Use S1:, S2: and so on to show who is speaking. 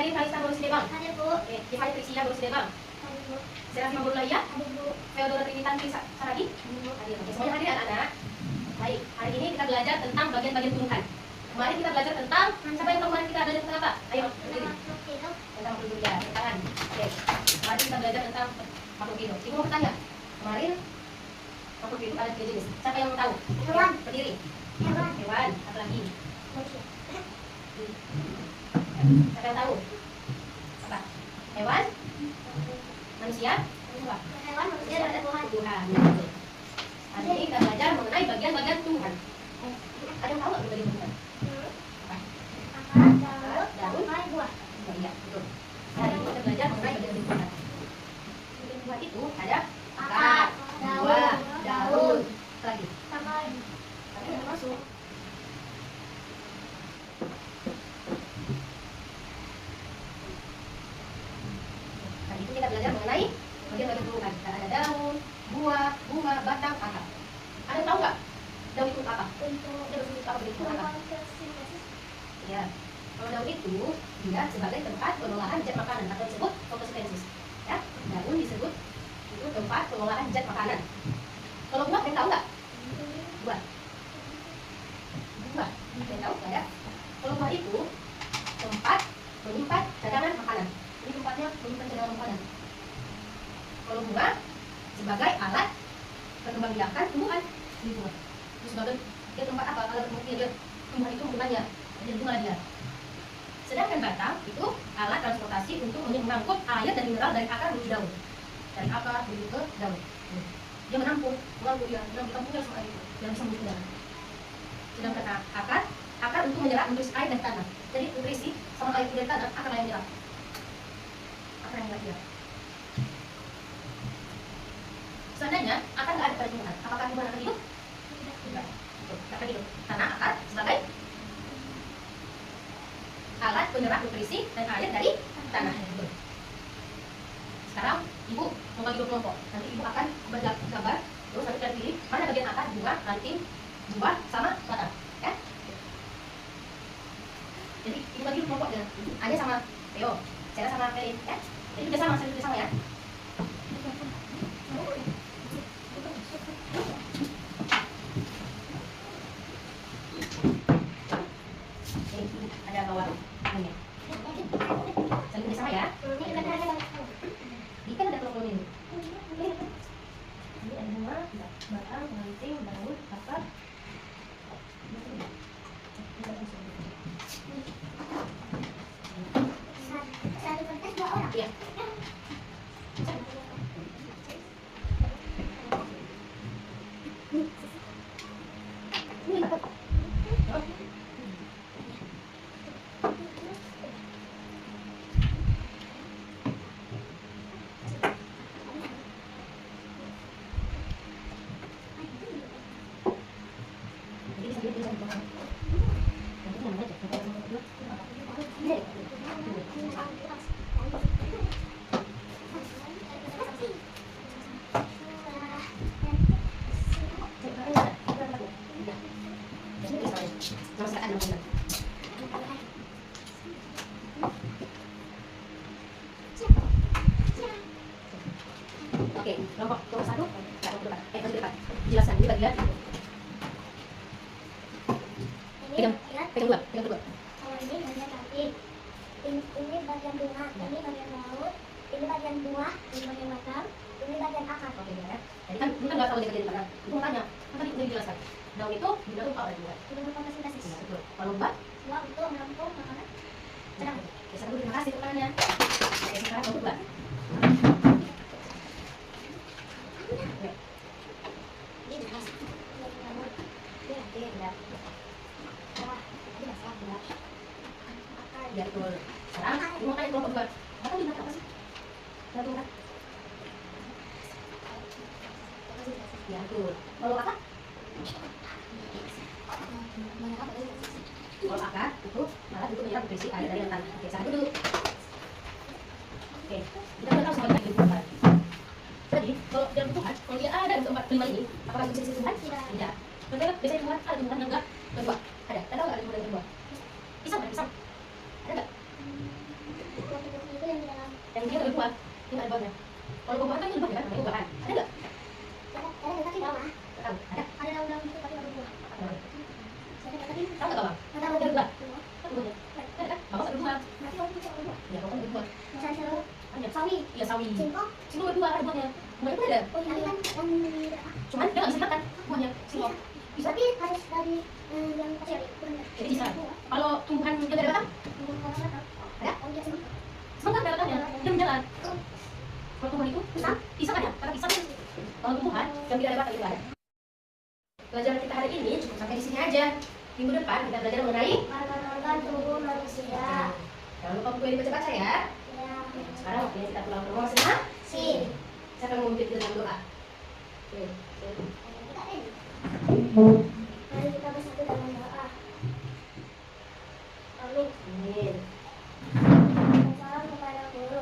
S1: Karin Kalista baru sini bang.
S2: Hadir Bu.
S1: Tiffany Prisia baru sini bang.
S2: Hadir Bu.
S1: Serafima Burulaya.
S2: Hadir Bu.
S1: Feodora Trinitan Saragi. Hadir. Oke, semuanya hadir anak-anak. Baik, hari ini kita belajar tentang bagian-bagian tumbuhan. Kemarin kita belajar tentang, siapa yang tahu kemarin kita belajar tentang apa? Ayo, berdiri. Tentang makhluk hidup, ya, tangan. Oke, kemarin kita belajar tentang makhluk hidup. Ibu mau bertanya, kemarin makhluk hidup ada 3 jenis. Siapa yang mau tahu?
S2: Hewan.
S1: Berdiri.
S2: Hewan.
S1: Hewan, apa lagi?
S2: Manusia.
S1: Siapa yang tahu? Apa? Hewan? Manusia? Apa?
S2: Hewan, manusia, dan tumbuhan.
S1: Tumbuhan. Ya, betul. Hari ini kita belajar mengenai bagian-bagian tumbuhan. Ada yang tahu nggak bagian tumbuhan? Apa?
S2: Akar, daun, buah.
S1: Oh, iya, betul. Hari ini kita belajar mengenai bagian tumbuhan. Bagian tumbuhan itu ada akar, buah, daun, apa lagi?
S2: Sampai
S1: Tapi yang masuk. Hari ini kita belajar mengenai bagian-bagian tumbuhan. Ada daun, buah, bunga, batang, akar. Ada yang tahu nggak? Daun itu apa?
S2: untuk
S1: Dia berfungsi apa begitu apa?
S2: fotosintesis.
S1: Ya, kalau daun itu dia sebagai tempat pengolahan zat makanan atau disebut fotosintesis. Ya, daun disebut itu tempat pengolahan zat makanan. Kalau buah, kalian tahu nggak? Buah, buah, kalian tahu nggak ya? Kalau buah itu tempat menyimpan cadangan makanan. Ini tempatnya menyimpan cadangan makanan. Kalau bunga sebagai alat perkembangbiakan tumbuhan. Ini bunga. Itu sebagai dia tempat apa? Alat pembuktian dia tumbuhan itu menggunakannya. Jadi bunga dia. Sedangkan batang itu alat transportasi untuk mengangkut air dan mineral dari akar menuju daun. Dari akar menuju ke daun. Dia menampung ya, menampungnya semua air itu dan bisa menuju ke daun. Sedangkan akar untuk menyerap nutrisi air dan tanah. Jadi nutrisi sama air dari tanah, akar yang menyerap. Akar yang menyerap dia. Seandainya akar nggak ada pada tumbuhan, apakah tumbuhan akan hidup? Tidak. Akan hidup. Karena akar sebagai alat penyerap nutrisi dan air dari tanah. Sekarang ibu mau bagi 2 kelompok. Nanti ibu akan bergambar, terus nanti kita pilih mana bagian akar, bunga, ranting, buah, sama batang. Ya? Jadi ibu bagi 2 kelompok dengan Anya sama Theo, Sarah sama Ferin. Ya? Jadi kerja sama ya. Ada bawah ini. Saling kerjasama ya. Ini kan ada kelompok ini. Ini ada bunga, batang, ranting, daun, akar.
S2: Satu kertas 2 orang.
S1: Iya. Ini apa? Oh. Oke, kelompok 1, kelompok depan. Masuk depan. Jelaskan ini bagian. Pegang dua.
S2: Kalau ini bagian ranting, ini bagian bunga, ini bagian daun, ini bagian buah, ini bagian batang, ini bagian akar.
S1: Oke, ya. Jadi kan ini kan nggak tahu dia kerja di mana. Ibu mau tanya, kan tadi udah dijelaskan. Daun itu digunakan untuk apa juga?
S2: Untuk fotosintesis.
S1: Iya, betul. Kalau buah,
S2: Buah untuk menampung makanan.
S1: sedang. Oke, sekarang terima kasih tekanannya. Oke, sekarang untuk buah.
S2: Ini beras. Ini ranting.
S1: Ya,
S2: Buah. Ini basah. Buah. Akar.
S1: ya betul. Sekarang ibu mau tanya kelompok dua. Batang digunakan apa sih? Daun kan?
S2: Fotosintesis.
S1: Ya betul. Kalau akar? Kalau akar itu malah untuk menyerap nutrisi air dari tanah. Oke, satu dulu. Oke, kita udah tahu semuanya dari tumbuhan. Jadi kalau dalam tumbuhan, kalau dia ada di tempat kelima ini, apakah bisa disebut tumbuhan? Tidak. Berarti biasanya tumbuhan ada tumbuhan yang enggak berbuah. Ada. Ada nggak ada tumbuhan yang berbuah? Pisang ada pisang. Ada nggak? Yang ini lebih kuat, ini ada buahnya. Kalau buah-buahan kan itu buah ya kan, namanya buahan. Ada nggak?
S2: Ada tapi bawah.
S1: Nggak tahu. Ada.
S2: Ada daun-daun gitu tapi berbuah.
S1: Apa namanya?
S2: Ada tapi
S1: Tahu nggak bang?
S2: ada
S1: Ada buah.
S2: buah.
S1: Kan buahnya. Ada kan? Bapak ada buah.
S2: Nanti kamu bisa berbuah.
S1: Ya, bapak ada buah.
S2: Misalnya serut,
S1: Ada.
S2: sawi,
S1: Iya sawi.
S2: singkong.
S1: Singkong berbuah, ada buahnya. Buahnya pun ada.
S2: Oh iya kan yang
S1: Cuman dia nggak bisa dimakan buahnya. Singkong. Bisa.
S2: tapi harus dari yang kecil.
S1: Jadi bisa. Kalau tumbuhan yang ada batang, ada. Sebentar ada batangnya. Dia menjalan. Kalau tumbuhan itu pisang, pisang ada. Kata pisang. Kalau tumbuhan yang tidak ada batang itu ada. Pelajaran kita hari ini cukup sampai di sini aja. Minggu depan kita belajar mengenai
S2: Organ tubuh manusia.
S1: jangan lupa buku yang dibaca-baca ya.
S2: Ya.
S1: Sekarang waktunya kita pulang ke rumah masing-masing. Saya akan memimpin kita dalam doa. Oke.
S2: Mari kita bersatu dalam doa. Amin.
S1: Amin.
S2: Salam kepada guru.